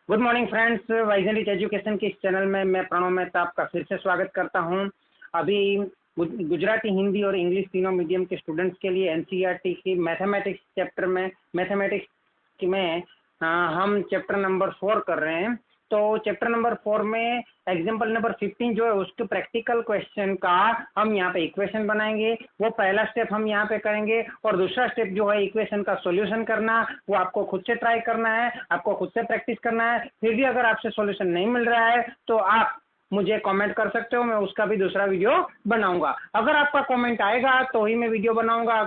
Good morning friends, वाइजनरिच education के इस channel में मैं प्रणव मेहता आपका फिर से स्वागत करता हूं। अभी गुजराती, हिंदी और इंग्लिश तीनों मीडियम के स्टूडेंट्स के लिए एनसीईआरटी की मैथमेटिक्स चैप्टर में हम चैप्टर नंबर 4 कर रहे हैं। तो चैप्टर नंबर 4 में एग्जाम्पल नंबर 15 जो है उसके प्रैक्टिकल क्वेश्चन का हम यहाँ पे इक्वेशन बनाएंगे। वो पहला स्टेप हम यहाँ पे करेंगे और दूसरा स्टेप जो है इक्वेशन का सॉल्यूशन करना, वो आपको खुद से ट्राई करना है, आपको खुद से प्रैक्टिस करना है। फिर भी अगर आपसे सॉल्यूशन नहीं मिल रहा है तो आप मुझे कमेंट कर सकते हो, मैं उसका भी दूसरा वीडियो बनाऊंगा। अगर आपका कमेंट आएगा तो ही मैं वीडियो बनाऊंगा,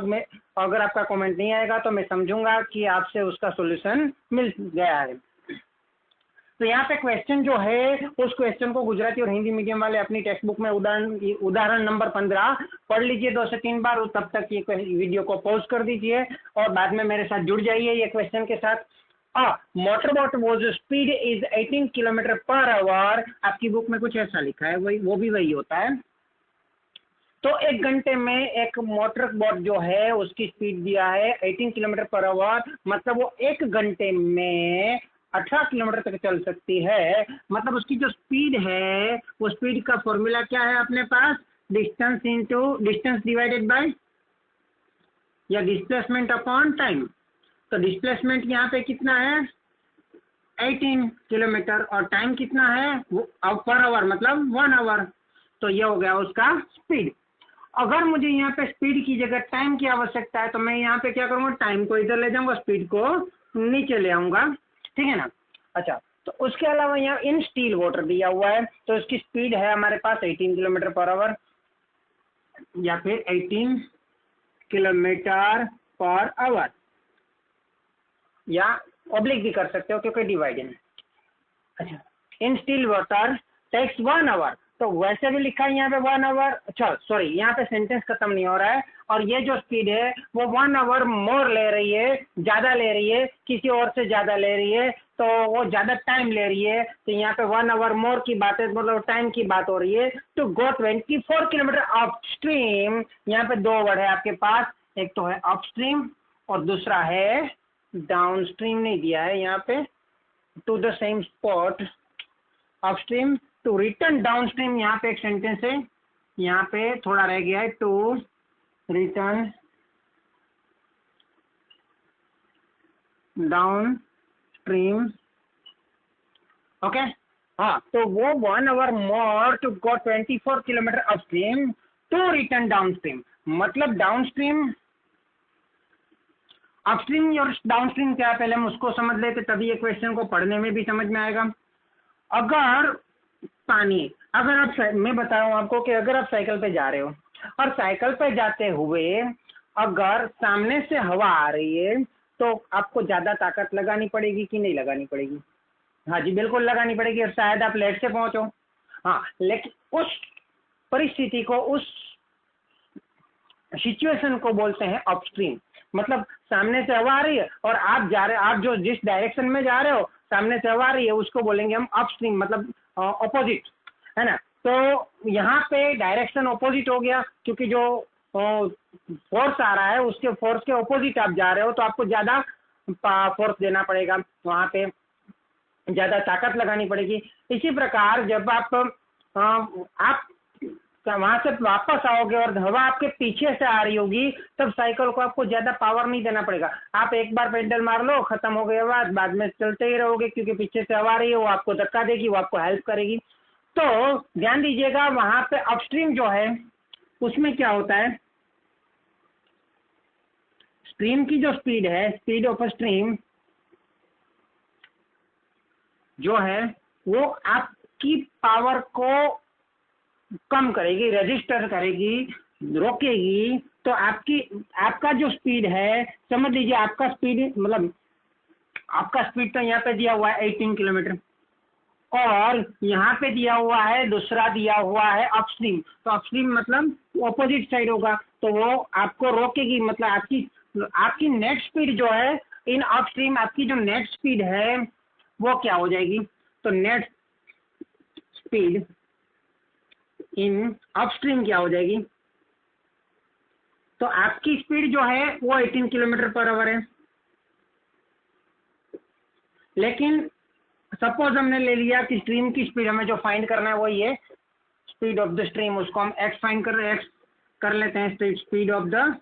अगर आपका कमेंट नहीं आएगा तो मैं समझूंगा कि आपसे उसका सॉल्यूशन मिल गया है। तो यहाँ पे क्वेश्चन जो है उस क्वेश्चन को गुजराती और हिंदी मीडियम वाले अपनी टेक्स्ट बुक में उदाहरण नंबर 15 पढ़ लीजिए 2 से 3 बार। तब तक ये वीडियो को पॉज कर दीजिए और बाद में मेरे साथ जुड़ जाइए ये क्वेश्चन के साथ। Motorboat was speed is 18 kilometre per our. आपकी बुक में कुछ ऐसा लिखा है, वही होता है। तो 1 घंटे में एक मोटर बोट जो है उसकी स्पीड दिया है 18 किलोमीटर पर आवर, मतलब वो 1 घंटे में 18 किलोमीटर तक चल सकती है। मतलब उसकी जो स्पीड है वो स्पीड का फॉर्मूला क्या है अपने पास? डिस्टेंस डिवाइडेड बाय या डिस्प्लेसमेंट अपॉन टाइम। तो डिस्प्लेसमेंट यहाँ पे कितना है? 18 किलोमीटर और टाइम कितना है? वो पर आवर मतलब 1 आवर। तो ये हो गया उसका स्पीड। अगर मुझे यहाँ पे स्पीड की जगह टाइम की आवश्यकता है तो मैं यहाँ पे क्या करूँगा? टाइम को इधर ले जाऊंगा, स्पीड को नीचे ले आऊंगा, ठीक है ना। अच्छा, तो उसके अलावा यहाँ इन स्टील वाटर दिया हुआ है, तो इसकी स्पीड है हमारे पास 18 किलोमीटर पर आवर या फिर 18 किलोमीटर पर आवर, या ऑब्लिक भी कर सकते हो क्योंकि डिवाइडेड है। अच्छा, इन स्टील वाटर टेक्स 1 आवर, तो वैसे भी लिखा है यहाँ पे 1 आवर। अच्छा सॉरी, यहाँ पे सेंटेंस खत्म नहीं हो रहा है। और ये जो स्पीड है वो 1 आवर मोर ले रही है, ज्यादा ले रही है, किसी और से ज्यादा ले रही है, तो वो ज्यादा टाइम ले रही है। तो यहाँ पे 1 आवर मोर की बात है, मतलब टाइम की बात हो रही है। तो गो 24 किलोमीटर अप स्ट्रीम। यहाँ पे 2 वर्ड है आपके पास, एक तो है अप स्ट्रीम और दूसरा है डाउन स्ट्रीम। नहीं दिया है यहाँ पे। To the same spot upstream to return downstream. यहाँ पे एक सेंटेंस है, यहाँ पे थोड़ा रह गया है, to return downstream. Okay, हाँ, तो वो 1 hour more to go 24 kilometre upstream to return downstream. मतलब डाउनस्ट्रीम, अपस्ट्रीम और डाउनस्ट्रीम क्या है पहले हम उसको समझ लेते, तभी ये क्वेश्चन को पढ़ने में भी समझ में आएगा। अगर पानी, अगर आप, मैं बता रहा हूँ आपको कि अगर आप साइकिल पे जा रहे हो और साइकिल पे जाते हुए अगर सामने से हवा आ रही है तो आपको ज्यादा ताकत लगानी पड़ेगी कि नहीं लगानी पड़ेगी? हाँ जी, बिल्कुल लगानी पड़ेगी, और शायद आप लेट से पहुंचो। हाँ, लेकिन उस परिस्थिति को, उस सिचुएशन को बोलते हैं अपस्ट्रीम। मतलब सामने से हवा आ रही है और आप जा रहे, आप जो जिस डायरेक्शन में जा रहे हो सामने से हवा आ रही है, उसको बोलेंगे हम अपस्ट्रीम, मतलब ऑपोजिट, है ना। तो यहाँ पे डायरेक्शन ऑपोजिट हो गया, क्योंकि जो फोर्स आ रहा है उसके फोर्स के ऑपोजिट आप जा रहे हो, तो आपको ज्यादा फोर्स देना पड़ेगा, वहां पे ज्यादा ताकत लगानी पड़ेगी। इसी प्रकार जब आप वहां से वापस आओगे और हवा आपके पीछे से आ रही होगी, तब साइकिल को आपको ज्यादा पावर नहीं देना पड़ेगा। आप एक बार पेडल मार लो, खत्म हो गया, बाद में चलते ही रहोगे, क्योंकि पीछे से हवा आ रही है, वो आपको धक्का देगी, वो आपको हेल्प करेगी। तो ध्यान दीजिएगा, वहां पे अपस्ट्रीम जो है उसमें क्या होता है, स्ट्रीम की जो स्पीड है, स्पीड ऑफ स्ट्रीम जो है वो आपकी पावर को कम करेगी, रजिस्टर करेगी, रोकेगी। तो आपका जो स्पीड है, समझ लीजिए आपका स्पीड, मतलब आपका स्पीड तो यहाँ पे दिया हुआ है 18 किलोमीटर और यहाँ पे दिया हुआ है, दूसरा दिया हुआ है अपस्ट्रीम। तो अपस्ट्रीम मतलब ऑपोजिट साइड होगा, तो वो आपको रोकेगी। मतलब आपकी नेट स्पीड जो है इन अपस्ट्रीम, आपकी जो नेट स्पीड है वो क्या हो जाएगी? तो नेट स्पीड इन अपस्ट्रीम क्या हो जाएगी? तो आपकी स्पीड जो है वो 18 किलोमीटर पर आवर है, लेकिन सपोज हमने ले लिया कि स्ट्रीम की स्पीड हमें जो फाइंड करना है वो ये स्पीड ऑफ द स्ट्रीम, उसको हम एक्स फाइंड कर रहे हैं, एक्स कर लेते हैं, speed of the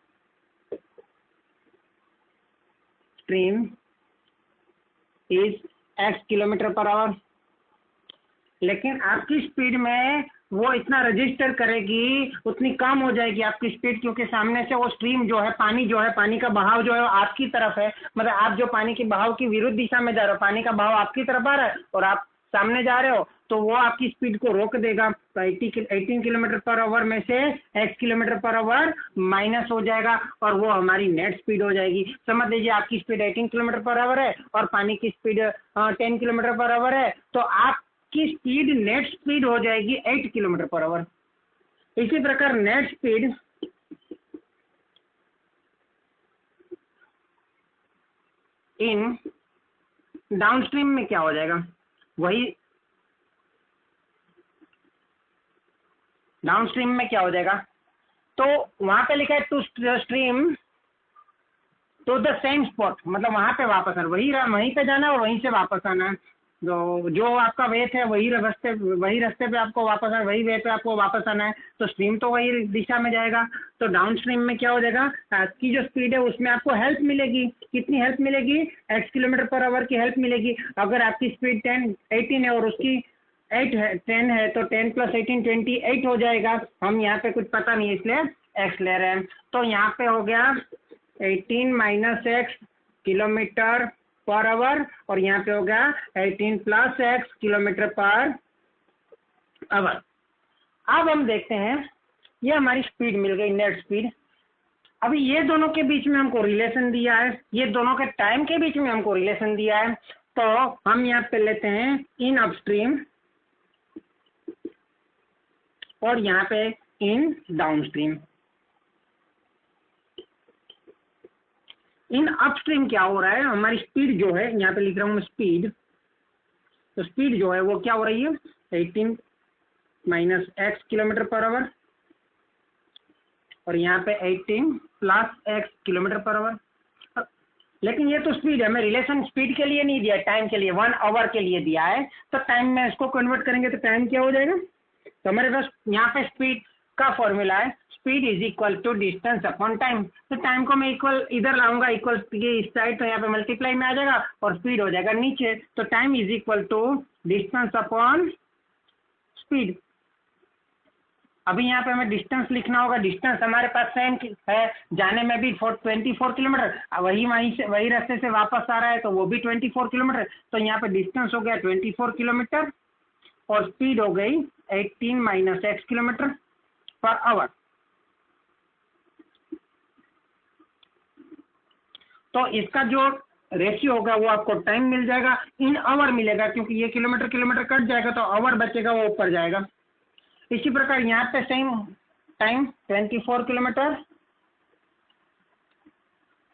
stream is x kilometre per our. लेकिन आपकी स्पीड में वो इतना रजिस्टर करेगी उतनी कम हो जाएगी आपकी स्पीड, क्योंकि सामने से वो स्ट्रीम जो है, पानी का बहाव जो है आपकी तरफ है, मतलब आप जो पानी के बहाव की विरुद्ध दिशा में जा रहे हो, पानी का बहाव आपकी तरफ आ रहा है और आप सामने जा रहे हो, तो वो आपकी स्पीड को रोक देगा। तो 18 किलोमीटर पर आवर में से x kilometre per our minus हो जाएगा और वो हमारी नेट स्पीड हो जाएगी। समझ लीजिए आपकी स्पीड 18 किलोमीटर पर आवर है और पानी की स्पीड 10 किलोमीटर पर आवर है, तो आपकी स्पीड नेट स्पीड हो जाएगी 8 किलोमीटर पर आवर। इसी प्रकार नेट स्पीड इन डाउनस्ट्रीम में क्या हो जाएगा, वही डाउनस्ट्रीम में क्या हो जाएगा, तो वहां पे लिखा है to stream to the same spot, मतलब वहां पे वापस आना, वहीं पे जाना और वहीं से वापस आना है। जो आपका वे है वही रास्ते पे आपको वापस आना, वही वे पे आपको वापस आना है, तो स्ट्रीम तो वही दिशा में जाएगा। तो डाउन स्ट्रीम में क्या हो जाएगा, आपकी जो स्पीड है उसमें आपको हेल्प मिलेगी। कितनी हेल्प मिलेगी, x किलोमीटर पर आवर की हेल्प मिलेगी। अगर आपकी स्पीड 18 है और उसकी 10 है तो 10 + 18 28 हो जाएगा। हम यहाँ पे कुछ पता नहीं है इसलिए x ले रहे हैं, तो यहाँ पे हो गया 18 - x किलोमीटर पर आवर और यहाँ पे हो गया 18 + x किलोमीटर पर आवर। अब हम देखते हैं, ये हमारी स्पीड मिल गई, नेट स्पीड। अभी ये दोनों के बीच में हमको रिलेशन दिया है, ये दोनों के टाइम के बीच में हमको रिलेशन दिया है, तो हम यहाँ पे लेते हैं इन अपस्ट्रीम और यहाँ पे इन डाउनस्ट्रीम। इन अपस्ट्रीम क्या हो रहा है, हमारी स्पीड जो है, यहाँ पे लिख रहा हूँ मैं स्पीड, तो स्पीड जो है वो क्या हो रही है 18 - x किलोमीटर पर आवर और यहाँ पे 18 + x किलोमीटर पर आवर। लेकिन ये तो स्पीड है, हमें रिलेशन स्पीड के लिए नहीं दिया, टाइम के लिए, 1 आवर के लिए दिया है। तो टाइम में इसको कन्वर्ट करेंगे तो टाइम क्या हो जाएगा, तो हमारे पास यहाँ पे स्पीड का फॉर्मूला है, speed is equal to distance upon time. तो टाइम को मैं इक्वल इधर लाऊंगा, इक्वल की इस साइड, तो यहाँ पे मल्टीप्लाई में आ जाएगा और स्पीड हो जाएगा नीचे। तो time is equal to distance upon speed. अभी यहाँ पे हमें डिस्टेंस लिखना होगा, डिस्टेंस हमारे पास सेम है, जाने में भी 24 किलोमीटर, वही रास्ते से वापस आ रहा है तो वो भी 24 किलोमीटर, तो यहाँ पे डिस्टेंस हो गया 24 किलोमीटर और स्पीड हो गई 18 - x किलोमीटर पर आवर। तो इसका जो रेशियो होगा वो आपको टाइम मिल जाएगा, इन आवर मिलेगा, क्योंकि ये किलोमीटर कट जाएगा तो आवर बचेगा, वो ऊपर जाएगा। इसी प्रकार यहाँ पे सेम टाइम 24 किलोमीटर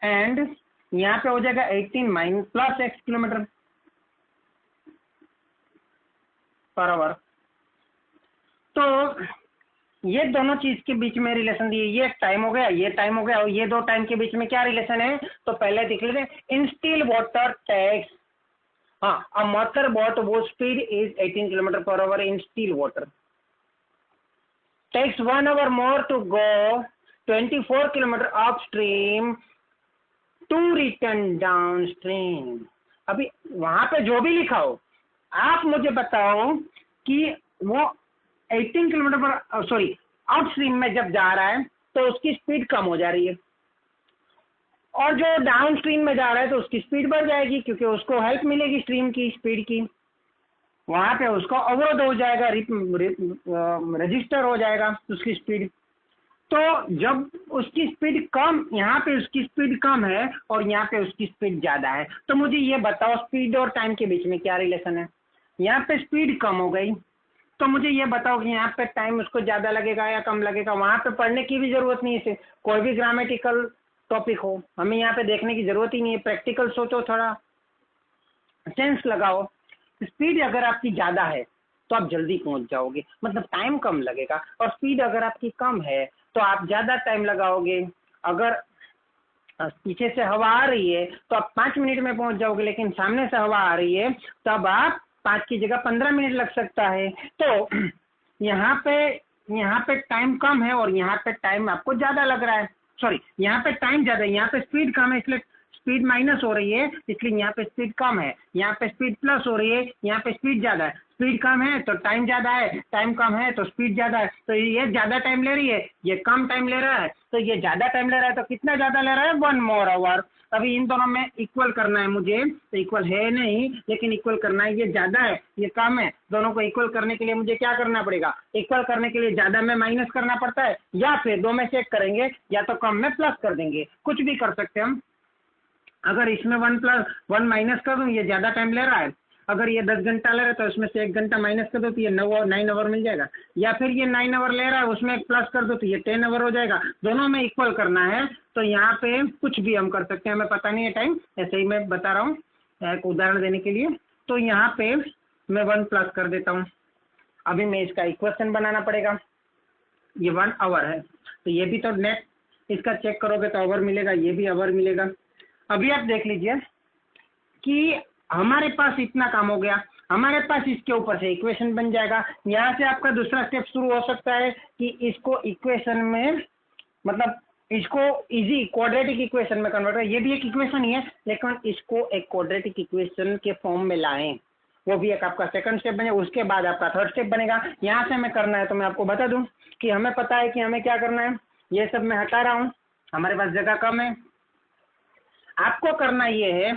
एंड यहाँ पे हो जाएगा 18 + x किलोमीटर पर आवर। तो ये दोनों चीज के बीच में रिलेशन दिए, ये टाइम हो गया, ये टाइम हो गया, और ये दो टाइम के बीच में क्या रिलेशन है, तो पहले देख लेते हैं। In still water takes, a motor boat वो speed is 18 kilometre per hour in still water, takes 1 hour more to go 24 kilometer upstream to return downstream। अभी वहां पे जो भी लिखा हो, आप मुझे बताओ कि वो 18 किलोमीटर पर, सॉरी, अपस्ट्रीम में जब जा रहा है तो उसकी स्पीड कम हो जा रही है, और जो डाउनस्ट्रीम में जा रहा है तो उसकी स्पीड बढ़ जाएगी, क्योंकि उसको हेल्प मिलेगी स्ट्रीम की स्पीड की, वहां पे उसको अवरोध हो जाएगा, रजिस्टर हो जाएगा उसकी स्पीड। तो जब उसकी स्पीड कम, यहाँ पे उसकी स्पीड कम है और यहाँ पे उसकी स्पीड ज्यादा है, तो मुझे ये बताओ स्पीड और टाइम के बीच में क्या रिलेशन है। यहाँ पे स्पीड कम हो गई तो मुझे ये बताओ कि यहाँ पे टाइम उसको ज्यादा लगेगा या कम लगेगा। वहां पे पढ़ने की भी जरूरत नहीं है, कोई भी ग्रामेटिकल टॉपिक हो, हमें यहाँ पे देखने की जरूरत ही नहीं है। प्रैक्टिकल सोचो, थोड़ा सेंस लगाओ। स्पीड अगर आपकी ज्यादा है तो आप जल्दी पहुंच जाओगे, मतलब टाइम कम लगेगा, और स्पीड अगर आपकी कम है तो आप ज्यादा टाइम लगाओगे। अगर पीछे से हवा आ रही है तो आप 5 मिनट में पहुंच जाओगे, लेकिन सामने से हवा आ रही है तब आप 5 की जगह 15 मिनट लग सकता है। तो यहाँ पे टाइम कम है और यहाँ पे टाइम आपको ज़्यादा लग रहा है, सॉरी यहाँ पे टाइम ज़्यादा है, यहाँ पे स्पीड कम है इसलिए स्पीड माइनस हो रही है, इसलिए यहाँ पे स्पीड कम है, यहाँ पे स्पीड प्लस हो रही है, यहाँ पे स्पीड ज़्यादा है। स्पीड कम है तो टाइम ज़्यादा है, टाइम कम है तो स्पीड ज़्यादा है। तो ये ज़्यादा टाइम ले रही है, ये कम टाइम ले रहा है, तो ये ज़्यादा टाइम ले रहा है, तो कितना ज़्यादा ले रहा है, 1 more hour। अभी इन दोनों में इक्वल करना है मुझे, तो इक्वल है नहीं लेकिन इक्वल करना है, ये ज़्यादा है ये कम है, दोनों को इक्वल करने के लिए मुझे क्या करना पड़ेगा, इक्वल करने के लिए ज़्यादा में माइनस करना पड़ता है, या फिर दो में से एक करेंगे, या तो कम में प्लस कर देंगे, कुछ भी कर सकते हैं हम। अगर इसमें 1 माइनस कर दूँ, ये ज़्यादा टाइम ले रहा है, अगर ये 10 घंटा ले रहा है तो उसमें से 1 घंटा माइनस कर दो तो ये 9 आवर मिल जाएगा, या फिर ये 9 आवर ले रहा है उसमें एक प्लस कर दो तो ये 10 आवर हो जाएगा। दोनों में इक्वल करना है, तो यहाँ पे कुछ भी हम कर सकते हैं, हमें पता नहीं है टाइम, ऐसे ही मैं बता रहा हूँ एक उदाहरण देने के लिए। तो यहाँ पे मैं 1 प्लस कर देता हूँ। अभी मैं इसका इक्वेशन बनाना पड़ेगा, ये 1 आवर है, तो ये भी तो नेट इसका चेक करोगे तो आवर मिलेगा, ये भी आवर मिलेगा। अभी आप देख लीजिए कि हमारे पास इतना काम हो गया, हमारे पास इसके ऊपर से इक्वेशन बन जाएगा। यहाँ से आपका दूसरा स्टेप शुरू हो सकता है कि इसको इक्वेशन में, मतलब इसको इजी क्वाड्रेटिक इक्वेशन में कन्वर्ट करें। ये भी एक इक्वेशन ही है लेकिन इसको एक क्वाड्रेटिक इक्वेशन के फॉर्म में लाएं, वो भी एक आपका सेकंड स्टेप बनेगा। उसके बाद आपका थर्ड स्टेप बनेगा। यहाँ से हमें करना है, तो मैं आपको बता दूं कि हमें पता है कि हमें क्या करना है। ये सब मैं हटा रहा हूँ, हमारे पास जगह कम है। आपको करना ये है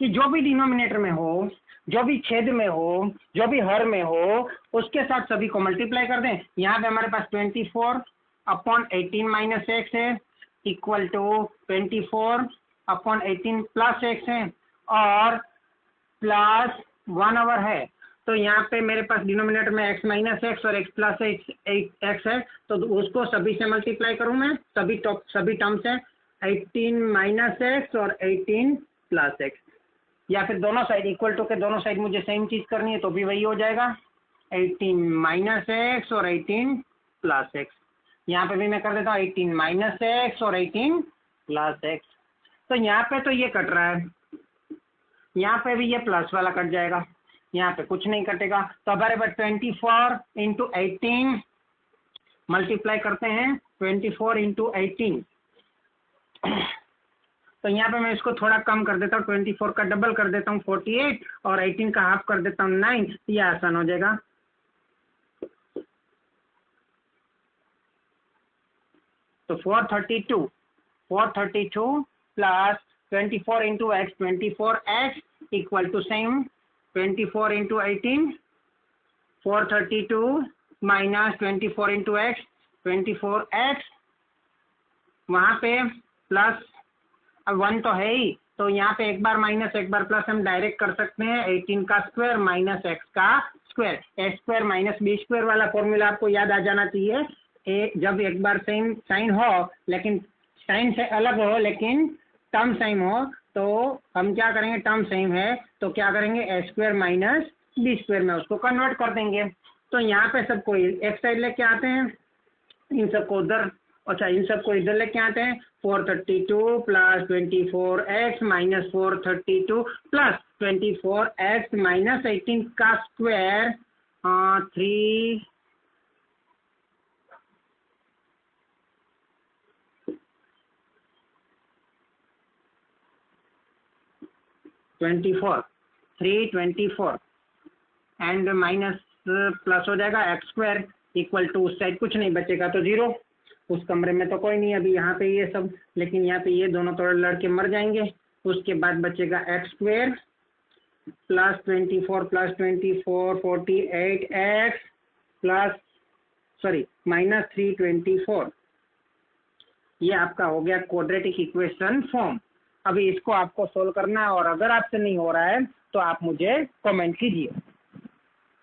कि जो भी डिनोमिनेटर में हो, जो भी छेद में हो, जो भी हर में हो, उसके साथ सभी को मल्टीप्लाई कर दें। यहाँ पे हमारे पास 24/18 माइनस एक्स है, इक्वल टू 24/18 प्लस एक्स है, और प्लस 1 आवर है। तो यहाँ पे मेरे पास डिनोमिनेटर में x माइनस एक्स और x प्लस एक्स है, तो उसको सभी से मल्टीप्लाई करूँ मैं, सभी टर्म्स है, 18 माइनस एक्स और 18 प्लस एक्स, या फिर दोनों साइड इक्वल टू के दोनों साइड मुझे सेम चीज़ करनी है तो भी वही हो जाएगा, 18 माइनस एक्स और 18 प्लस एक्स। यहाँ पे भी मैं कर देता हूँ 18 माइनस एक्स और 18 प्लस एक्स। तो यहाँ पे तो ये कट रहा है, यहाँ पे भी ये प्लस वाला कट जाएगा, यहाँ पे कुछ नहीं कटेगा। तो हमारे पास 24 इंटू 18 मल्टीप्लाई करते हैं, 24 इंटू 18, तो यहाँ पे मैं इसको थोड़ा कम कर देता हूँ, 24 का डबल कर देता हूँ 48 और 18 का हाफ कर देता हूँ 9, ये आसान हो जाएगा। तो 432 plus 24 into x, 24x equal to same 24 into 18, 432 minus 24 into x, 24x, वहाँ पे प्लस, अब 1 तो है ही, तो यहाँ पे एक बार माइनस एक बार प्लस हम डायरेक्ट कर सकते हैं, 18 का स्क्वायर माइनस x का स्क्वायर, ए स्क्वायर माइनस बी स्क्वायर वाला फॉर्मूला आपको याद आ जाना चाहिए। जब एक बार सेम साइन हो, लेकिन साइन से अलग हो लेकिन टर्म सेम हो, तो हम क्या करेंगे, टर्म सेम है तो क्या करेंगे, ए स्क्वायर माइनस बी स्क्वायर में उसको कन्वर्ट कर देंगे। तो यहाँ पे सबको एक साइड लेके आते हैं, इन सबको उधर, अच्छा इन सबको इधर लेके आते हैं, 432 plus 24x minus 432 plus 24x minus 18 का स्क्वायर, 324 एंड माइनस प्लस हो जाएगा एक्स स्क्वायर इक्वल टू, उस साइड कुछ नहीं बचेगा तो 0, उस कमरे में तो कोई नहीं अभी यहाँ पे ये सब, लेकिन यहाँ पे ये दोनों थोड़े लड़के मर जाएंगे। उसके बाद बचेगा x square plus 24 48x plus minus 324, ये आपका हो गया क्वाड्रेटिक इक्वेशन फॉर्म। अभी इसको आपको सोल्व करना है और अगर आपसे नहीं हो रहा है तो आप मुझे कमेंट कीजिए।